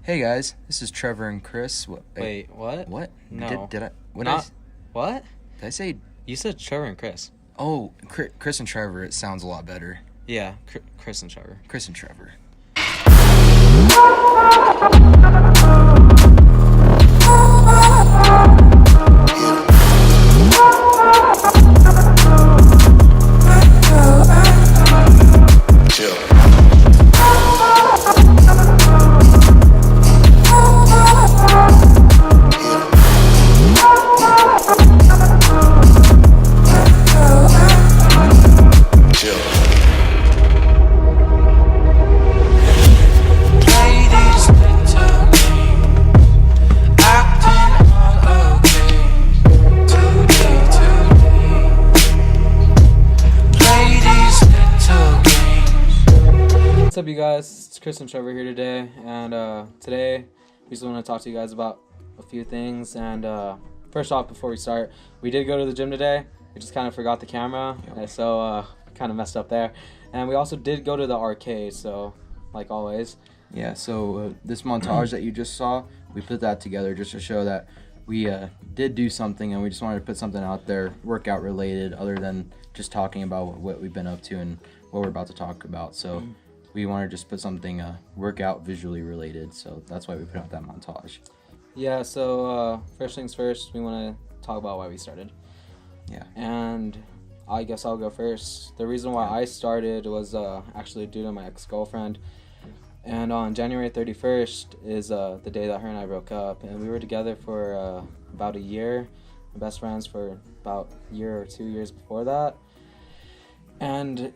Hey guys, this is Trevor and Chris. Wait, what? What? No. Did I? What Not. What? did I say? You said Trevor and Chris. Oh, Chris and Trevor. It sounds a lot better. Yeah, Chris and Trevor. Chris and Trevor. What's up, you guys? It's Chris and Trevor here today, and today we just want to talk to you guys about a few things. And first off, before we start, we did go to the gym today. We just kind of forgot the camera, so kind of messed up there. And we also did go to the arcade, so like always. Yeah. So this montage that you just saw, we put that together just to show that we did do something, and we just wanted to put something out there, workout related, other than just talking about what we've been up to and what we're about to talk about. So. We want to just put something workout visually related, so that's why we put out that montage. Yeah, so first things first, we want to talk about why we started. Yeah. And I guess I'll go first. The reason why I started was actually due to my ex-girlfriend. And on January 31st is the day that her and I broke up. And we were together for about a year, best friends for about a year or 2 years before that. And,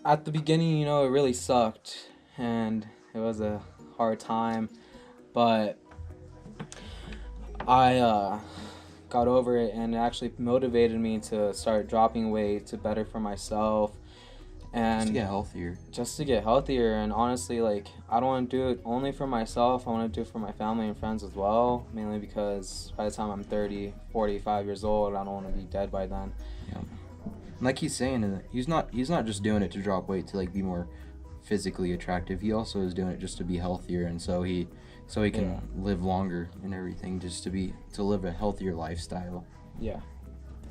at the beginning, it really sucked, and it was a hard time, but I got over it, and it actually motivated me to start dropping weight to better for myself, and Just to get healthier. Just to get healthier. And honestly, I don't want to do it only for myself. I want to do it for my family and friends as well, mainly because by the time I'm 30, 45 years old, I don't want to be dead by then. Yeah. Like he's saying, he's not just doing it to drop weight to be more physically attractive. He also is doing it just to be healthier, and so he can live longer and everything, just to live a healthier lifestyle. Yeah.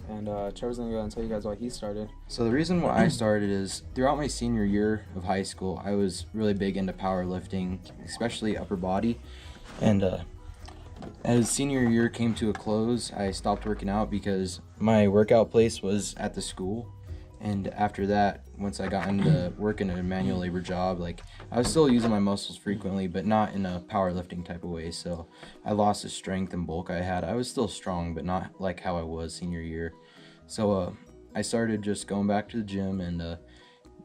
And Trevor's gonna go and tell you guys why he started. So the reason why I started is throughout my senior year of high school, I was really big into powerlifting, especially upper body, and as senior year came to a close, I stopped working out because my workout place was at the school. And after that, once I got into working a manual labor job, I was still using my muscles frequently, but not in a powerlifting type of way. So I lost the strength and bulk I had. I was still strong, but not like how I was senior year. So I started just going back to the gym, and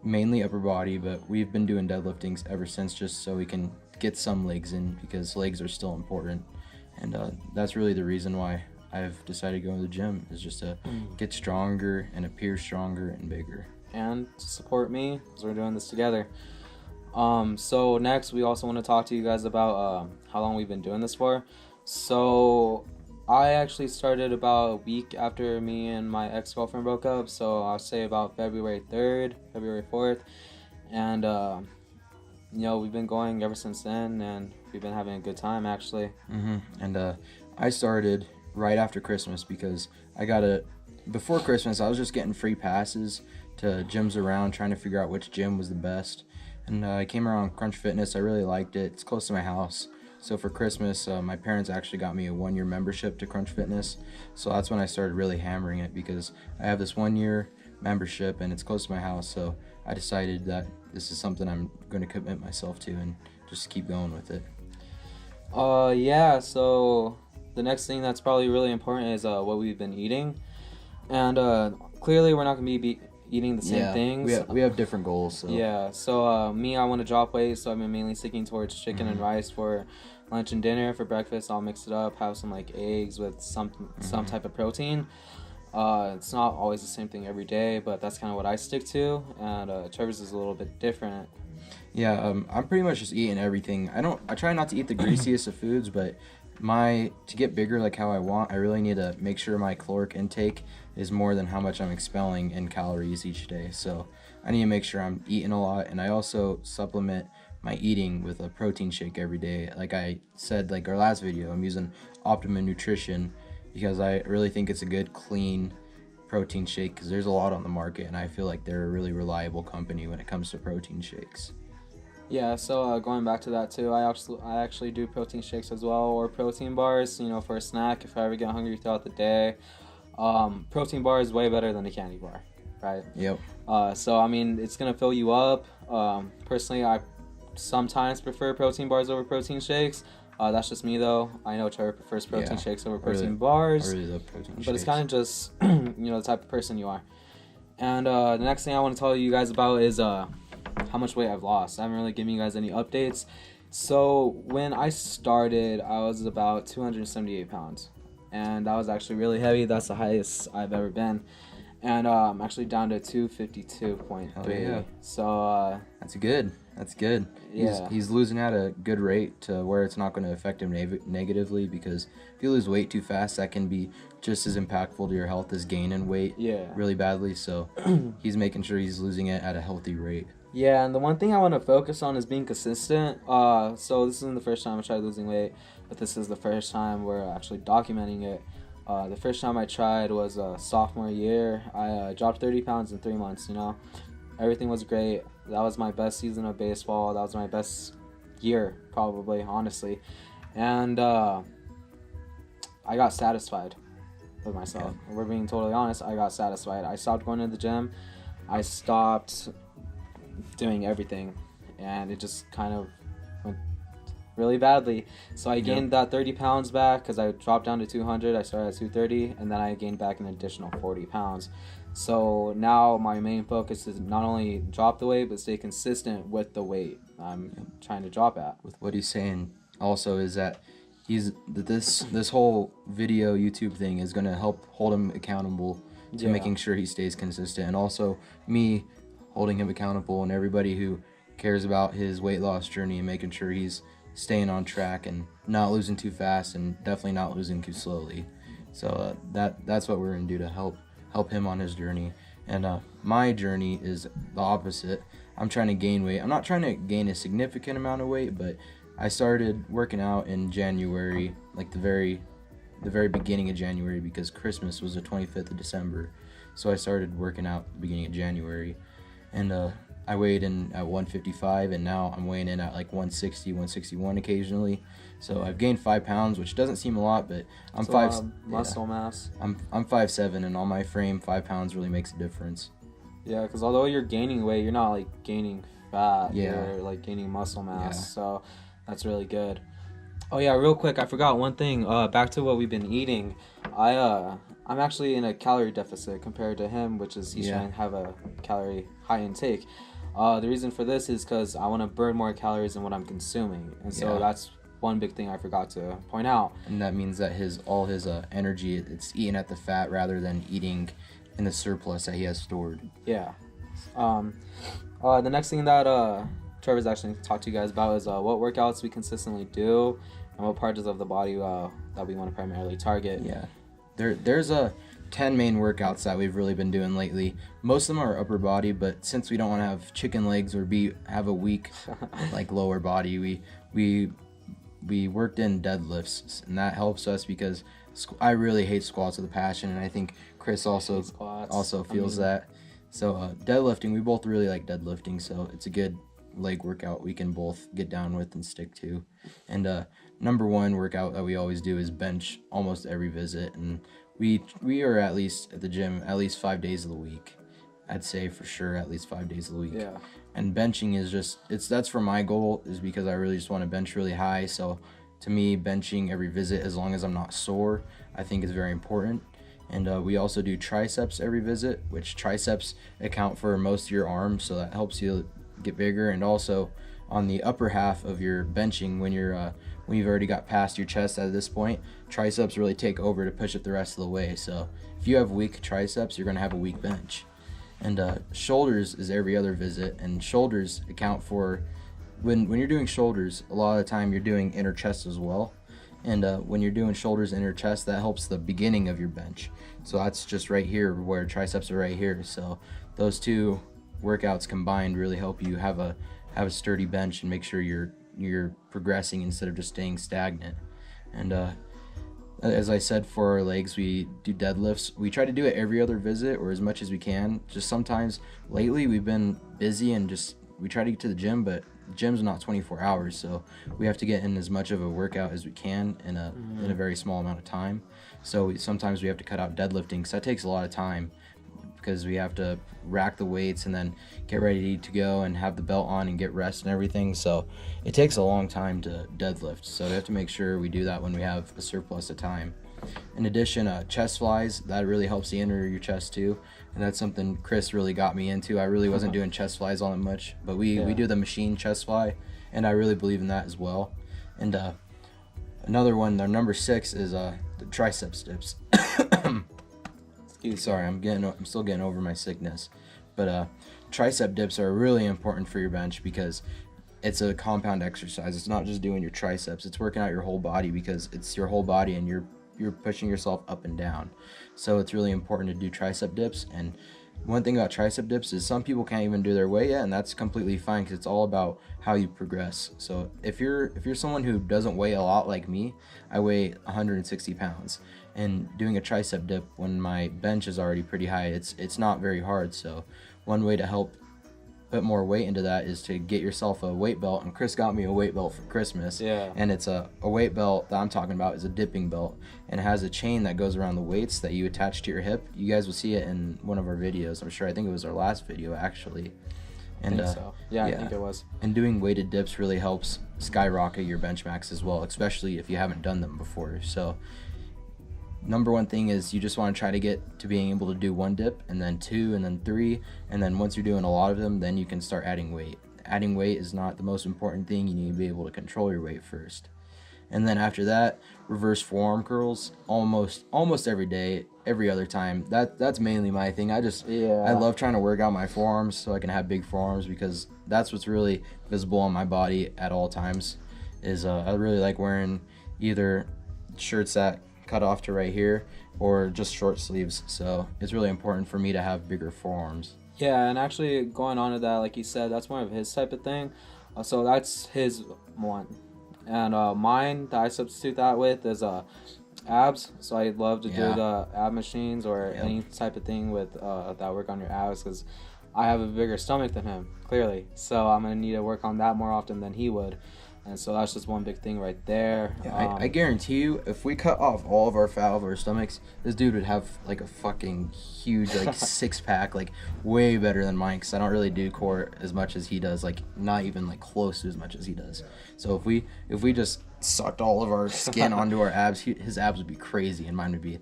mainly upper body, but we've been doing deadliftings ever since, just so we can get some legs in, because legs are still important. And that's really the reason why I've decided to go to the gym, is just to get stronger and appear stronger and bigger. And to support me, because we're doing this together. So next, we also want to talk to you guys about how long we've been doing this for. So I actually started about a week after me and my ex-girlfriend broke up. So I'll say about February 3rd, February 4th. And, we've been going ever since then, and we've been having a good time, actually. And I started right after Christmas, because before Christmas, I was just getting free passes to gyms around, trying to figure out which gym was the best. And I came around Crunch Fitness. I really liked it. It's close to my house. So for Christmas, my parents actually got me a 1-year membership to Crunch Fitness. So that's when I started really hammering it, because I have this 1-year membership and it's close to my house. So I decided that this is something I'm going to commit myself to and just keep going with it. Yeah, so the next thing that's probably really important is what we've been eating. And clearly we're not going to be eating the same things. We have different goals. So. Yeah, so I want to drop weight, so I've been mainly sticking towards chicken and rice for lunch and dinner. For breakfast, I'll mix it up, have some eggs with some type of protein. It's not always the same thing every day, but that's kind of what I stick to. And Trevor's is a little bit different. Yeah, I'm pretty much just eating everything. I try not to eat the greasiest of foods, but to get bigger like how I want, I really need to make sure my caloric intake is more than how much I'm expelling in calories each day. So I need to make sure I'm eating a lot, and I also supplement my eating with a protein shake every day. Like I said, like our last video, I'm using Optimum Nutrition because I really think it's a good, clean protein shake, because there's a lot on the market, and I feel like they're a really reliable company when it comes to protein shakes. Yeah, so going back to that too, I actually do protein shakes as well, or protein bars, you know, for a snack if I ever get hungry throughout the day. Protein bar is way better than a candy bar, right? Yep. So I mean, it's gonna fill you up. Personally, I sometimes prefer protein bars over protein shakes. That's just me though. I know Trevor prefers protein shakes over protein bars. I really love protein shakes. But it's kind of just you know, the type of person you are. And the next thing I want to tell you guys about is how much weight I've lost. I haven't really given you guys any updates. So when I started, I was about 278 pounds, and that was actually really heavy. That's the highest I've ever been. And I'm actually down to 252.3. Oh, yeah. So that's good. That's good. Yeah. He's losing at a good rate to where it's not going to affect him negatively, because if you lose weight too fast, that can be just as impactful to your health as gaining weight really badly. So he's making sure he's losing it at a healthy rate. Yeah, and the one thing I want to focus on is being consistent. So this isn't the first time I tried losing weight, but this is the first time we're actually documenting it. The first time I tried was sophomore year. I dropped 30 pounds in 3 months, you know. Everything was great. That was my best season of baseball. That was my best year, probably, honestly. And I got satisfied with myself. If we're being totally honest, I got satisfied. I stopped going to the gym. I stopped doing everything, and it just kind of went really badly. So I gained that 30 pounds back because I dropped down to 200. I started at 230, and then I gained back an additional 40 pounds. So now my main focus is not only drop the weight, but stay consistent with the weight I'm trying to drop at. With what he's saying also is that this whole video YouTube thing is going to help hold him accountable to making sure he stays consistent, and also me holding him accountable, and everybody who cares about his weight loss journey and making sure he's staying on track and not losing too fast and definitely not losing too slowly. So that's what we're going to do to help him on his journey. And my journey is the opposite. I'm trying to gain weight. I'm not trying to gain a significant amount of weight, but I started working out in January, like the very beginning of January, because Christmas was the 25th of December. So I started working out at the beginning of January, and I weighed in at 155, and now I'm weighing in at like 160, 161 occasionally. So I've gained 5 pounds, which doesn't seem a lot, but I'm muscle mass. I'm 5'7", and on my frame, 5 pounds really makes a difference. Yeah, because although you're gaining weight, you're not like gaining fat. Yeah. You're like gaining muscle mass. Yeah. So that's really good. Oh yeah, real quick, I forgot one thing. Back to what we've been eating. I'm actually in a calorie deficit compared to him, which is he's trying to have a calorie high intake. The reason for this is because I want to burn more calories than what I'm consuming, and so that's one big thing I forgot to point out. And that means that all his energy, it's eating at the fat rather than eating in the surplus that he has stored. Yeah. The next thing that Trevor's actually talked to you guys about is what workouts we consistently do and what parts of the body that we want to primarily target. Yeah. There's 10 main workouts that we've really been doing lately. Most of them are upper body, but since we don't want to have chicken legs or have a weak like lower body, we worked in deadlifts, and that helps us because I really hate squats with a passion, and I think Chris also feels that. So deadlifting, we both really like deadlifting, so it's a good leg workout we can both get down with and stick to. And number one workout that we always do is bench almost every visit, and we are at least at the gym at least 5 days of the week. I'd say for sure at least 5 days of the week. Yeah. And benching is that's for my goal, is because I really just want to bench really high. So to me, benching every visit, as long as I'm not sore, I think is very important. And we also do triceps every visit, which triceps account for most of your arms, so that helps you get bigger. And also on the upper half of your benching, when you've already got past your chest at this point, triceps really take over to push it the rest of the way. So if you have weak triceps, you're going to have a weak bench. And shoulders is every other visit, and shoulders account for when you're doing shoulders, a lot of the time you're doing inner chest as well. And when you're doing shoulders, inner chest, that helps the beginning of your bench. So that's just right here where triceps are right here. So those two workouts combined really help you have a have a sturdy bench and make sure you're progressing instead of just staying stagnant. And as I said, for our legs, we do deadlifts. We try to do it every other visit or as much as we can. Just sometimes lately we've been busy and just we try to get to the gym, but the gym's not 24 hours, so we have to get in as much of a workout as we can in a very small amount of time. So sometimes we have to cut out deadlifting because that takes a lot of time, because we have to rack the weights and then get ready to go and have the belt on and get rest and everything. So it takes a long time to deadlift. So we have to make sure we do that when we have a surplus of time. In addition, chest flies, that really helps the inner of your chest too. And that's something Chris really got me into. I really wasn't doing chest flies all that much, but we do the machine chest fly, and I really believe in that as well. And another one, our number 6 is the triceps dips. Sorry, I'm still getting over my sickness. But tricep dips are really important for your bench because it's a compound exercise. It's not just doing your triceps, it's working out your whole body, because it's your whole body and you're pushing yourself up and down. So it's really important to do tricep dips. And one thing about tricep dips is some people can't even do their weight yet, and that's completely fine because it's all about how you progress. So if you're someone who doesn't weigh a lot like me, I weigh 160 pounds, and doing a tricep dip when my bench is already pretty high, it's not very hard. So one way to help put more weight into that is to get yourself a weight belt. And Chris got me a weight belt for Christmas. Yeah. And it's a weight belt that I'm talking about is a dipping belt, and it has a chain that goes around the weights that you attach to your hip. You guys will see it in one of our videos, I'm sure. I think it was our last video actually. And I think so. Yeah, I think it was. And doing weighted dips really helps skyrocket your bench max as well, especially if you haven't done them before. So number one thing is you just want to try to get to being able to do 1 dip, and then 2, and then 3, and then once you're doing a lot of them, then you can start adding weight. Adding weight is not the most important thing. You need to be able to control your weight first. And then after that, reverse forearm curls almost every day, every other time. That's mainly my thing. I love trying to work out my forearms so I can have big forearms, because that's what's really visible on my body at all times. Is I really like wearing either shirts that cut off to right here or just short sleeves. So it's really important for me to have bigger forearms. Yeah, and actually going on to that, like you said, that's more of his type of thing. So that's his one. And mine that I substitute that with is abs. So I love to do the ab machines or any type of thing with that work on your abs, because I have a bigger stomach than him, clearly. So I'm going to need to work on that more often than he would. And so that's just one big thing right there. Yeah, I guarantee you, if we cut off all of our fat of our stomachs, this dude would have like a fucking huge like 6-pack, like way better than mine, because I don't really do core as much as he does, like not even like close to as much as he does. So if we just sucked all of our skin onto our abs, his abs would be crazy and mine would be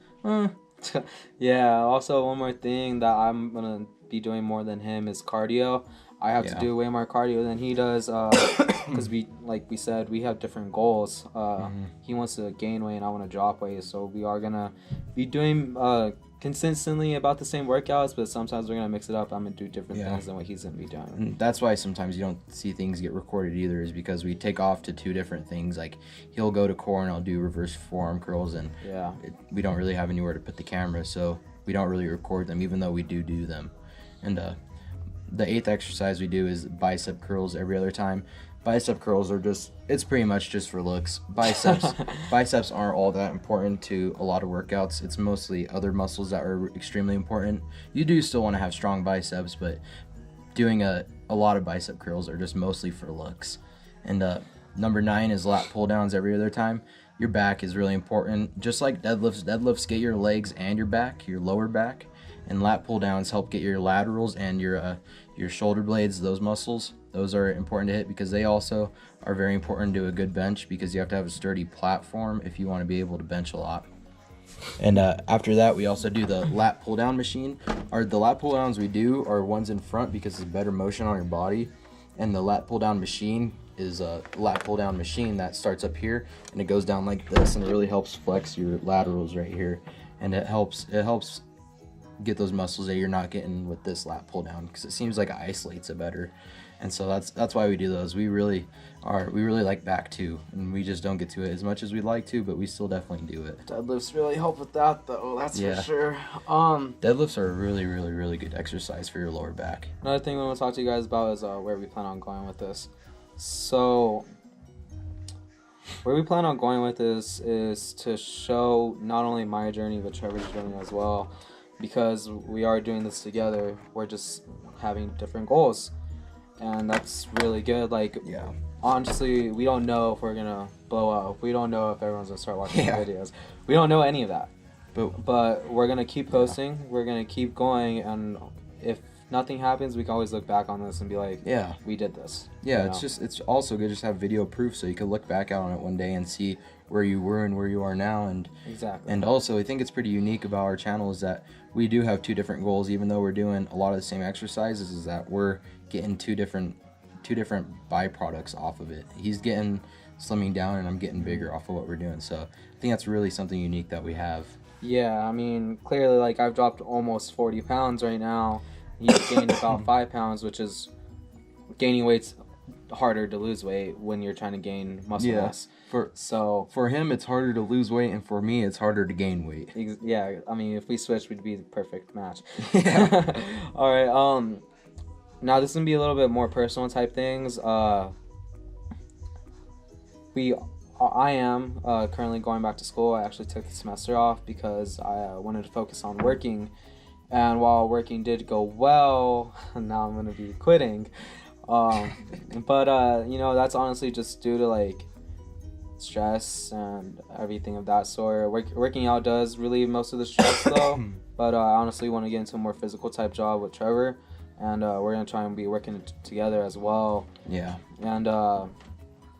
Yeah, also one more thing that I'm going to be doing more than him is cardio. I have to do way more cardio than he does, because like we said, we have different goals. He wants to gain weight and I want to drop weight, so we are gonna be doing consistently about the same workouts, but sometimes we're gonna mix it up. I'm gonna do different things than what he's gonna be doing. And that's why sometimes you don't see things get recorded either, is because we take off to 2 different things. Like he'll go to core and I'll do reverse forearm curls, and we don't really have anywhere to put the camera, so we don't really record them, even though we do them. And the 8th exercise we do is bicep curls every other time. Bicep curls are it's pretty much just for looks. Biceps aren't all that important to a lot of workouts. It's mostly other muscles that are extremely important. You do still want to have strong biceps, but doing a lot of bicep curls are just mostly for looks. And number 9 is lat pull downs every other time. Your back is really important. Just like deadlifts get your legs and your back, your lower back. And lat pull downs help get your laterals and your shoulder blades, those muscles. Those are important to hit, because they also are very important to a good bench, because you have to have a sturdy platform if you want to be able to bench a lot. And after that, we also do the lat pull down machine. The lat pull downs we do are ones in front because it's better motion on your body. And the lat pull down machine is a lat pull down machine that starts up here and it goes down like this, and it really helps flex your laterals right here. And it helps get those muscles that you're not getting with this lat pull down, because it seems like it isolates it better. And so that's why we do those. We really like back two, and we just don't get to it as much as we'd like to, but we still definitely do it. Deadlifts really help with that, though. That's Yeah. for sure. Deadlifts are a really, really, really good exercise for your lower back. Another thing we want to talk to you guys about is where we plan on going with this. So, where we plan on going with this is to show not only my journey, but Trevor's journey as well. Because we are doing this together, we're just having different goals. And that's really good. Like, Yeah. honestly, we don't know if we're going to blow up. We don't know if everyone's going to start watching Yeah. the videos. We don't know any of that. But But we're going to keep posting. We're going to keep going. And if nothing happens, we can always look back on this and be like, yeah. we did this. Yeah, you it's know? it's also good just to have video proof so you can look back on it one day and see where you were and where you are now. Exactly. And also, I think it's pretty unique about our channel is that we do have two different goals, even though we're doing a lot of the same exercises, is that we're getting two different byproducts off of it. He's getting slimming down and I'm getting bigger off of what we're doing. So I think that's really something unique that we have. Yeah, I mean, clearly, like, I've dropped almost 40 pounds right now. He's gained about 5 pounds, which is gaining weight's harder to lose weight when you're trying to gain muscle Yeah. mass. For So, him, it's harder to lose weight, and for me, it's harder to gain weight. yeah, I mean, if we switched, we'd be the perfect match. Yeah. All right, now this is gonna be a little bit more personal type things. I am currently going back to school. I actually took the semester off because I wanted to focus on working. And while working did go well, now I'm going to be quitting. But, you know, that's honestly just due to, like, stress and everything of that sort. Working out does relieve most of the stress, though. But I honestly want to get into a more physical type job with Trevor. And we're going to try and be working together as well. Yeah. And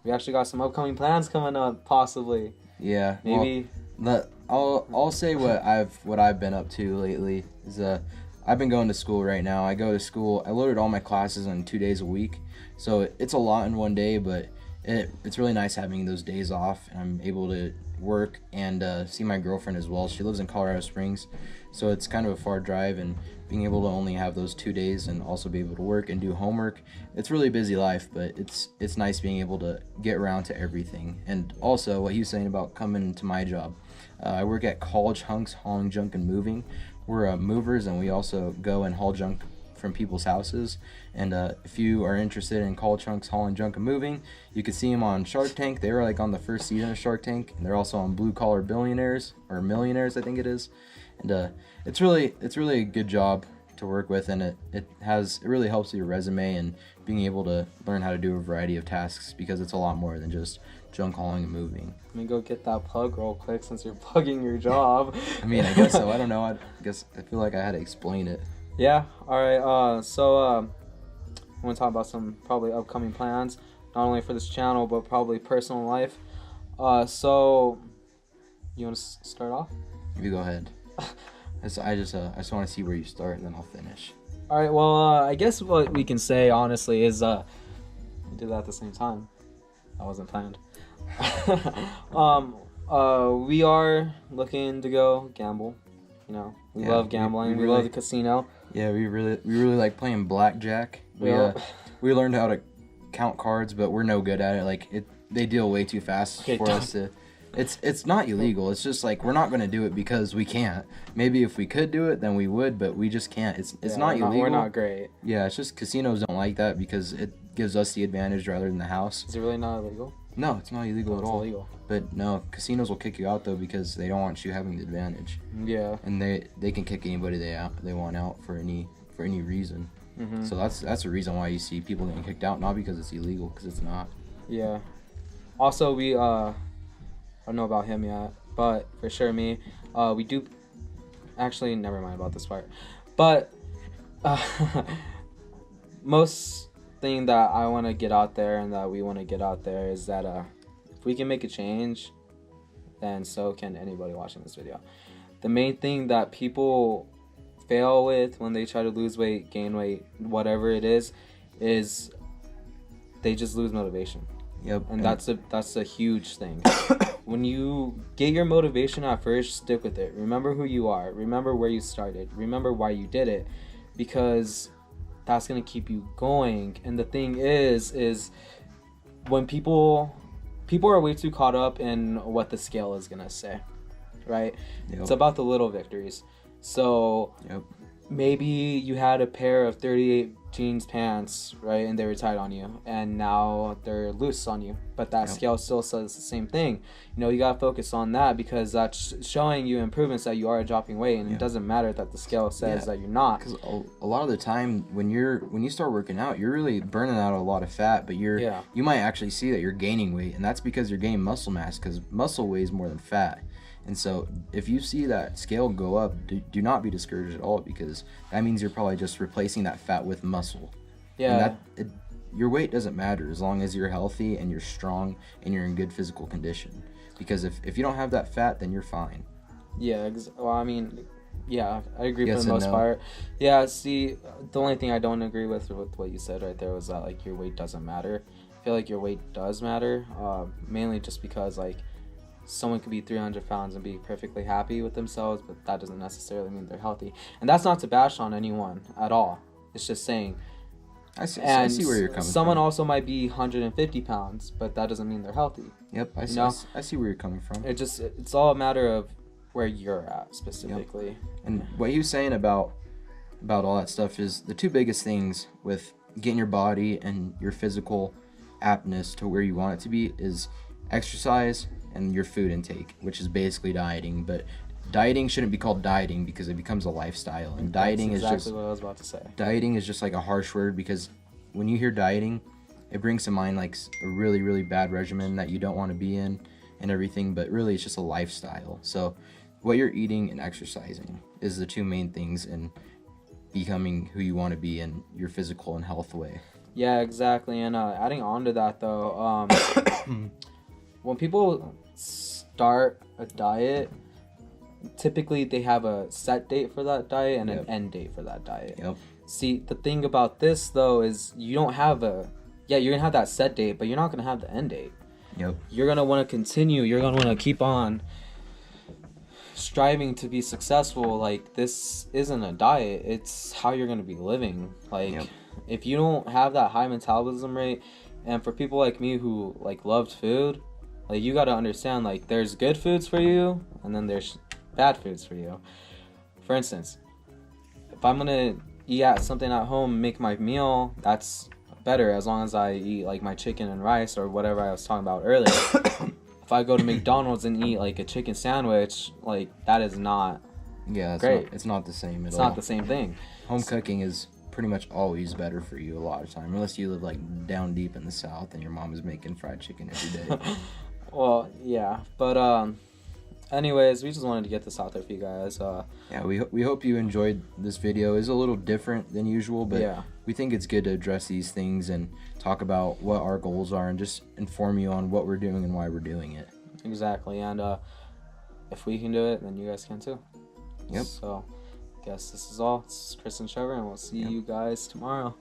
we actually got some upcoming plans coming up, possibly. Yeah. Maybe. Well, I'll say what I've been up to lately is I've been going to school right now. I go to school. I loaded all my classes on 2 days a week, so it's a lot in one day. But it's really nice having those days off, and I'm able to work and see my girlfriend as well. She lives in Colorado Springs, so it's kind of a far drive, and being able to only have those 2 days and also be able to work and do homework, it's really a busy life, but it's nice being able to get around to everything. And also what he was saying about coming to my job, I work at College Hunks Hauling Junk and Moving. We're movers, and we also go and haul junk from people's houses. And if you are interested in College Hunks Hauling Junk and Moving, you can see them on Shark Tank. They were like on the first season of Shark Tank, and they're also on Blue Collar Billionaires or Millionaires, I think it is. And it's really a good job to work with, and it really helps your resume and being able to learn how to do a variety of tasks, because it's a lot more than just junk hauling and moving. Let me go get that plug real quick since you're plugging your job. I mean, I guess so. I don't know. I feel like I had to explain it. Yeah. All right. So I want to talk about some probably upcoming plans, not only for this channel but probably personal life. So you want to start off? You go ahead. I just want to see where you start, and then I'll finish. All right. Well, I guess what we can say honestly is we did that at the same time. That wasn't planned. We are looking to go gamble. You know, we love gambling. We love the casino. Yeah, we really like playing blackjack. We learned how to count cards, but we're no good at it. Like they deal way too fast for us to. It's not illegal. It's just like we're not going to do it because we can't. Maybe if we could do it, then we would, but we just can't. It's not illegal. We're not great. Yeah, it's just casinos don't like that because it gives us the advantage rather than the house. Is it really not illegal? No, it's not illegal at all. It's illegal. But no, casinos will kick you out though because they don't want you having the advantage. Yeah. And they can kick anybody they want out for any reason. Mm-hmm. So that's the reason why you see people getting kicked out, not because it's illegal, because it's not. Yeah. Also, we I don't know about him yet, but for sure me, we do. Actually, never mind about this part. But most thing that I want to get out there and that we want to get out there is that if we can make a change, then so can anybody watching this video. The main thing that people fail with when they try to lose weight, gain weight, whatever it is they just lose motivation. Yep. And that's a huge thing. When you get your motivation at first, stick with it. Remember who you are. Remember where you started. Remember why you did it. Because that's gonna keep you going. And the thing is when people are way too caught up in what the scale is gonna say, right? Yep. It's about the little victories. So Yep. maybe you had a pair of 38 jeans pants, right, and they were tight on you, and now they're loose on you, but that Yep. scale still says the same thing. You know, you gotta focus on that, because that's showing you improvements that you are dropping weight, and Yeah. it doesn't matter that the scale says Yeah. that you're not. Because a lot of the time when you start working out, you're really burning out a lot of fat, but Yeah. you might actually see that you're gaining weight, and that's because you're gaining muscle mass, because muscle weighs more than fat. And so if you see that scale go up, do not be discouraged at all, because that means you're probably just replacing that fat with muscle. Yeah. And your weight doesn't matter as long as you're healthy and you're strong and you're in good physical condition. Because if you don't have that fat, then you're fine. Yeah, well, I mean, yeah, I agree Yes for the and most no. part. Yeah, see, the only thing I don't agree with what you said right there was that, like, your weight doesn't matter. I feel like your weight does matter, mainly just because, like, someone could be 300 pounds and be perfectly happy with themselves, but that doesn't necessarily mean they're healthy. And that's not to bash on anyone at all. It's just saying. I see And where you're coming someone from. also might be 150 pounds, but that doesn't mean they're healthy. Yep, I see, know? I see where you're coming from. It's all a matter of where you're at specifically. And what he was saying about all that stuff is the two biggest things with getting your body and your physical aptness to where you want it to be is exercise and your food intake, which is basically dieting. But dieting shouldn't be called dieting because it becomes a lifestyle. And dieting That's is exactly just what I was about to say. dieting is just like a harsh word, because when you hear dieting, it brings to mind like a really, really bad regimen that you don't want to be in and everything, but really it's just a lifestyle. So what you're eating and exercising is the two main things in becoming who you want to be in your physical and health way. Yeah, exactly. And adding on to that, though, when people start a diet, typically they have a set date for that diet and Yep. an end date for that diet. Yep. See, the thing about this, though, is you don't have you're going to have that set date, but you're not going to have the end date. Yep. You're going to want to continue. You're going to want to keep on striving to be successful. Like, this isn't a diet. It's how you're going to be living. Like, Yep. if you don't have that high metabolism rate, and for people like me who, like, loved food, like, you got to understand, like, there's good foods for you, and then there's bad foods for you. For instance, if I'm going to eat something at home, make my meal, that's better as long as I eat, like, my chicken and rice or whatever I was talking about earlier. If I go to McDonald's and eat, like, a chicken sandwich, like, that is not, Yeah, it's not the same at it's all. not the same thing. Home cooking is pretty much always better for you a lot of time, unless you live like down deep in the South and your mom is making fried chicken every day. Well, yeah, but anyways, we just wanted to get this out there for you guys. Yeah, we hope you enjoyed this video. It's a little different than usual, but Yeah. we think it's good to address these things and talk about what our goals are and just inform you on what we're doing and why we're doing it. Exactly, and if we can do it, then you guys can too. Yep. So, I guess this is all. It's Chris and Trevor, and we'll see Yep. you guys tomorrow.